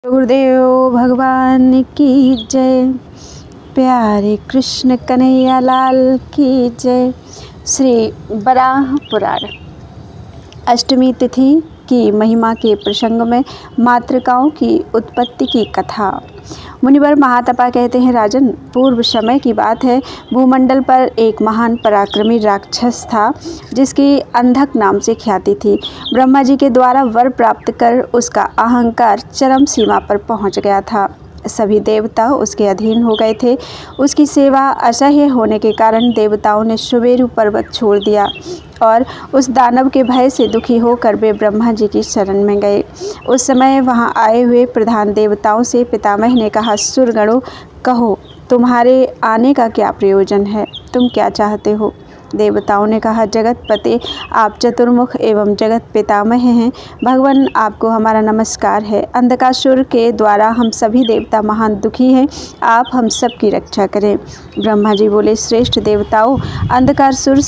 गुरुदेव भगवान की जय। प्यारे कृष्ण कन्हैया लाल की जय। श्री वराह पुराण अष्टमी तिथि की महिमा के प्रसंग में मातृकाओं की उत्पत्ति की कथा। मुनिवर महातपा कहते हैं, राजन, पूर्व समय की बात है। भूमंडल पर एक महान पराक्रमी राक्षस था जिसकी अंधक नाम से ख्याति थी। ब्रह्मा जी के द्वारा वर प्राप्त कर उसका अहंकार चरम सीमा पर पहुंच गया था। सभी देवता उसके अधीन हो गए थे। उसकी सेवा असह्य होने के कारण देवताओं ने सुमेरु पर्वत छोड़ दिया और उस दानव के भय से दुखी होकर वे ब्रह्मा जी की शरण में गए। उस समय वहां आए हुए प्रधान देवताओं से पितामह ने कहा, सुरगणों, कहो, तुम्हारे आने का क्या प्रयोजन है? तुम क्या चाहते हो? देवताओं ने कहा, जगतपते, आप चतुर्मुख एवं जगत पितामह हैं। भगवान, आपको हमारा नमस्कार है। अंधकासुर के द्वारा हम सभी देवता महान दुखी हैं। आप हम सब की रक्षा करें। ब्रह्मा जी बोले, श्रेष्ठ देवताओं, अंधकासुर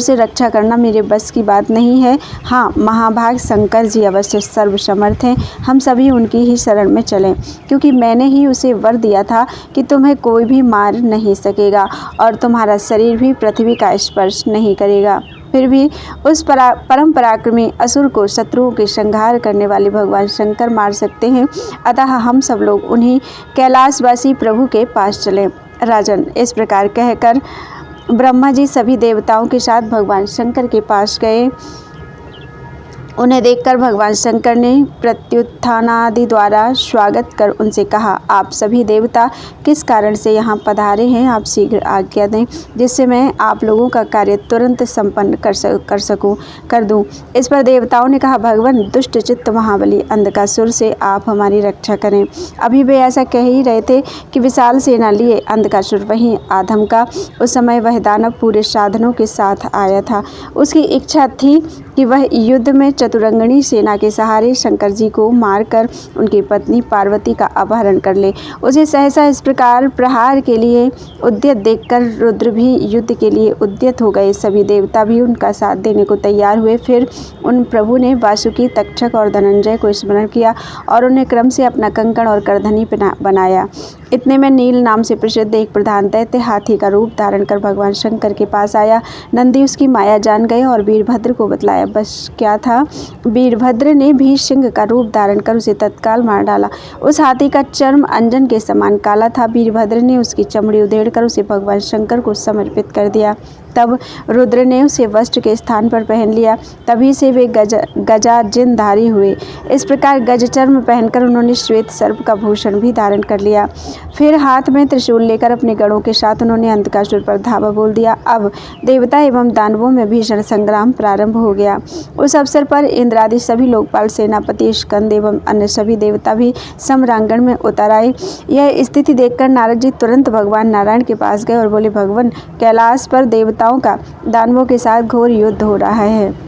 से रक्षा करना मेरे बस की बात नहीं है। हाँ, महाभाग शंकर जी अवश्य सर्वसमर्थ हैं। हम सभी उनकी ही शरण में चलें, क्योंकि मैंने ही उसे वर दिया था कि तुम्हें कोई भी मार नहीं सकेगा और तुम्हारा शरीर भी पृथ्वी का स्पर्श नहीं करेगा। फिर भी उस परम पराक्रमी असुर को शत्रुओं के संहार करने वाले भगवान शंकर मार सकते हैं। अतः हम सब लोग उन्हीं कैलाशवासी प्रभु के पास चलें। राजन, इस प्रकार कहकर ब्रह्मा जी सभी देवताओं के साथ भगवान शंकर के पास गए। उन्हें देखकर भगवान शंकर ने प्रत्युत्थानादि द्वारा स्वागत कर उनसे कहा, आप सभी देवता किस कारण से यहाँ पधारे हैं? आप शीघ्र आज्ञा दें, जिससे मैं आप लोगों का कार्य तुरंत संपन्न कर दूं। इस पर देवताओं ने कहा, भगवान, दुष्ट चित्त महाबली अंधकासुर से आप हमारी रक्षा करें। अभी वे ऐसा कह ही रहे थे कि विशाल सेना लिए अंधकासुर वहीं आधम का। उस समय वह दानव पूरे साधनों के साथ आया था। उसकी इच्छा थी कि वह युद्ध में चतुरंगणी सेना के सहारे शंकर जी को मारकर उनकी पत्नी पार्वती का अपहरण कर ले। उसे सहसा इस प्रकार प्रहार के लिए उद्यत देखकर रुद्र भी युद्ध के लिए उद्यत हो गए। सभी देवता भी उनका साथ देने को तैयार हुए। फिर उन प्रभु ने वासुकी, तक्षक और धनंजय को स्मरण किया और उन्हें क्रम से अपना कंकण और करधनी बनाया। इतने में नील नाम से प्रसिद्ध एक प्रधान दैत्य हाथी का रूप धारण कर भगवान शंकर के पास आया। नंदी उसकी माया जान गए और वीरभद्र को बतलाया। बस क्या था, वीरभद्र ने भी सिंह का रूप धारण कर उसे तत्काल मार डाला। उस हाथी का चर्म अंजन के समान काला था। वीरभद्र ने उसकी चमड़ी उधेड़ कर उसे भगवान शंकर को समर्पित कर दिया। तब रुद्र ने उसे वस्त्र के स्थान पर पहन लिया। तभी से वे गजाजिनधारी हुए। इस प्रकार गज चर्म पहनकर उन्होंने श्वेत सर्प का भूषण भी धारण कर लिया। फिर हाथ में त्रिशूल लेकर अपने गणों के साथ उन्होंने अंधकासुर पर धावा बोल दिया। अब देवता एवं दानवों में भीषण संग्राम प्रारंभ हो गया। उस अवसर पर इंद्र आदि सभी लोकपाल, सेनापति, स्कंद एवं अन्य सभी देवता भी सम्रांगण में उतर आए। यह स्थिति देखकर नारद जी तुरंत भगवान नारायण के पास गए और बोले, भगवान, कैलाश पर देवताओं का दानवों के साथ घोर युद्ध हो रहा है।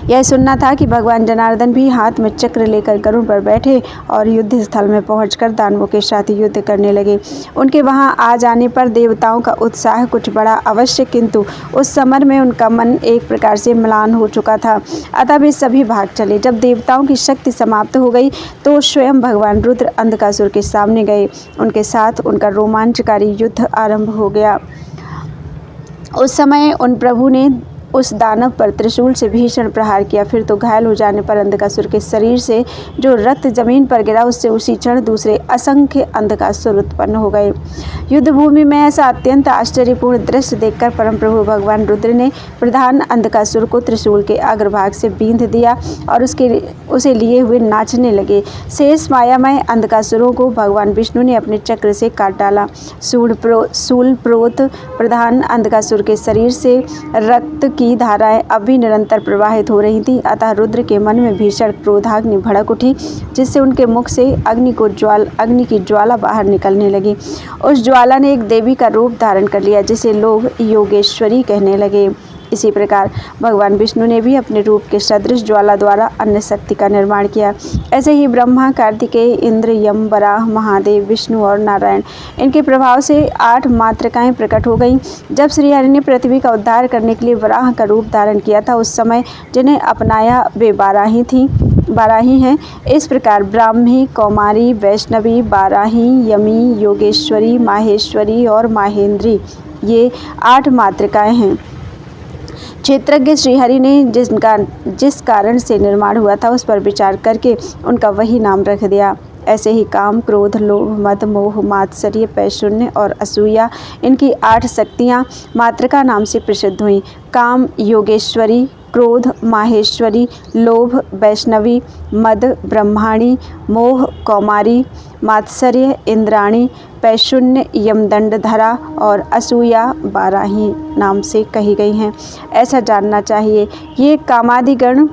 यह सुनना था कि भगवान जनार्दन भी हाथ में चक्र लेकर गरुड़ पर बैठे और युद्ध स्थल में पहुंचकर दानवों के साथ युद्ध करने लगे। उनके वहां आ जाने पर देवताओं का उत्साह कुछ बड़ा अवश्य, किंतु उस समर में उनका मन एक प्रकार से म्लान हो चुका था। अतः वे सभी भाग चले। जब देवताओं की शक्ति समाप्त हो गई तो स्वयं भगवान रुद्र अंधकासुर के सामने गए। उनके साथ उनका रोमांचकारी युद्ध आरंभ हो गया। उस समय उन प्रभु ने उस दानव पर त्रिशूल से भीषण प्रहार किया। फिर तो घायल हो जाने पर अंधकासुर के शरीर से जो रक्त जमीन पर गिरा, उससे उसी क्षण दूसरे असंख्य अंधकासुर उत्पन्न हो गए। युद्ध भूमि में ऐसा अत्यंत आश्चर्यपूर्ण दृश्य देखकर परम प्रभु भगवान रुद्र ने प्रधान अंधकासुर को त्रिशूल के अग्रभाग से बींध दिया और उसे लिए हुए नाचने लगे। शेष मायामय अंधकासुरों को भगवान विष्णु ने अपने चक्र से काट डाला। शूल प्रोत प्रधान अंधकासुर के शरीर से रक्त की धाराएं अब भी निरंतर प्रवाहित हो रही थीं। अतः रुद्र के मन में भीषण क्रोधाग्नि भड़क उठी, जिससे उनके मुख से अग्नि की ज्वाला बाहर निकलने लगी। उस ज्वाला ने एक देवी का रूप धारण कर लिया, जिसे लोग योगेश्वरी कहने लगे। इसी प्रकार भगवान विष्णु ने भी अपने रूप के सदृश ज्वाला द्वारा अन्य शक्ति का निर्माण किया। ऐसे ही ब्रह्मा, कार्तिकेय, इंद्र, यम, वराह, महादेव, विष्णु और नारायण, इनके प्रभाव से 8 मातृकाएं प्रकट हो गईं। जब श्रीहरि ने पृथ्वी का उद्धार करने के लिए वराह का रूप धारण किया था, उस समय जिन्हें अपनाया वे 12 ही थीं। बाराही हैं। इस प्रकार ब्राह्मी, कौमारी, वैष्णवी, बाराही, यमी, योगेश्वरी, माहेश्वरी और माहेंद्री ये 8 मातृकाएं हैं। क्षेत्रज्ञ श्रीहरि ने जिस कारण से निर्माण हुआ था उस पर विचार करके उनका वही नाम रख दिया। ऐसे ही काम, क्रोध, लोभ, मद, मोह, मात्सर्य, पैशुन्य और असूया इनकी 8 शक्तियाँ मातृका नाम से प्रसिद्ध हुई। काम योगेश्वरी, क्रोध माहेश्वरी, लोभ वैष्णवी, मद ब्रह्माणी, मोह कौमारी, मात्सर्य इंद्राणी, पैशुन्य यमदंडधरा और असूया बाराही नाम से कही गई हैं। ऐसा जानना चाहिए। ये कामादिगण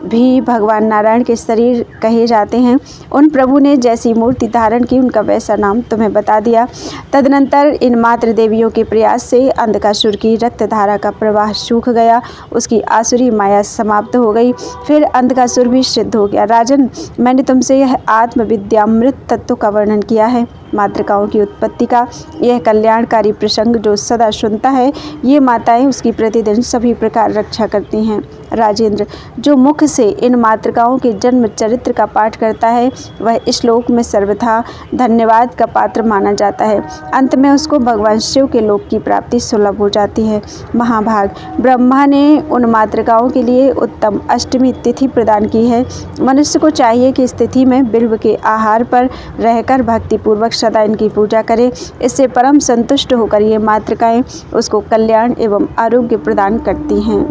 भी भगवान नारायण के शरीर कहे जाते हैं। उन प्रभु ने जैसी मूर्ति धारण की उनका वैसा नाम तुम्हें बता दिया। तदनंतर इन मातृ देवियों के प्रयास से अंधकासुर की रक्त धारा का प्रवाह सूख गया, उसकी आसुरी माया समाप्त हो गई। फिर अंधकासुर भी सिद्ध हो गया। राजन, मैंने तुमसे यह आत्मविद्यामृत तत्व का वर्णन किया है। मातृकाओं की उत्पत्ति का यह कल्याणकारी प्रसंग जो सदा सुनता है, ये माताएं उसकी प्रतिदिन सभी प्रकार रक्षा करती हैं। राजेंद्र, जो मुख से इन मातृकाओं के जन्म चरित्र का पाठ करता है वह श्लोक में सर्वथा धन्यवाद का पात्र माना जाता है। अंत में उसको भगवान शिव के लोक की प्राप्ति सुलभ हो जाती है। महाभाग, ब्रह्मा ने उन मातृकाओं के लिए उत्तम अष्टमी तिथि प्रदान की है। मनुष्य को चाहिए कि इस तिथि में बिल्व के आहार पर रहकर भक्तिपूर्वक सदा इनकी पूजा करे। इससे परम संतुष्ट होकर ये मातृकाएं उसको कल्याण एवं आरोग्य प्रदान करती हैं।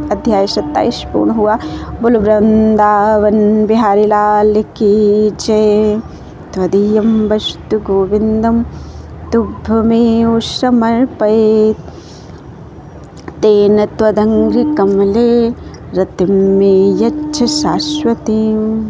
अध्याय 27 पूर्ण हुआ। बोल वृंदावन बिहारी लाल की जय। त्वदीयं वस्तु गोविंदम तुभ्यमेव समर्पयेत्। तेन त्वदङ्घ्रिकमले रतिं मे यच्छ शाश्वतीम्।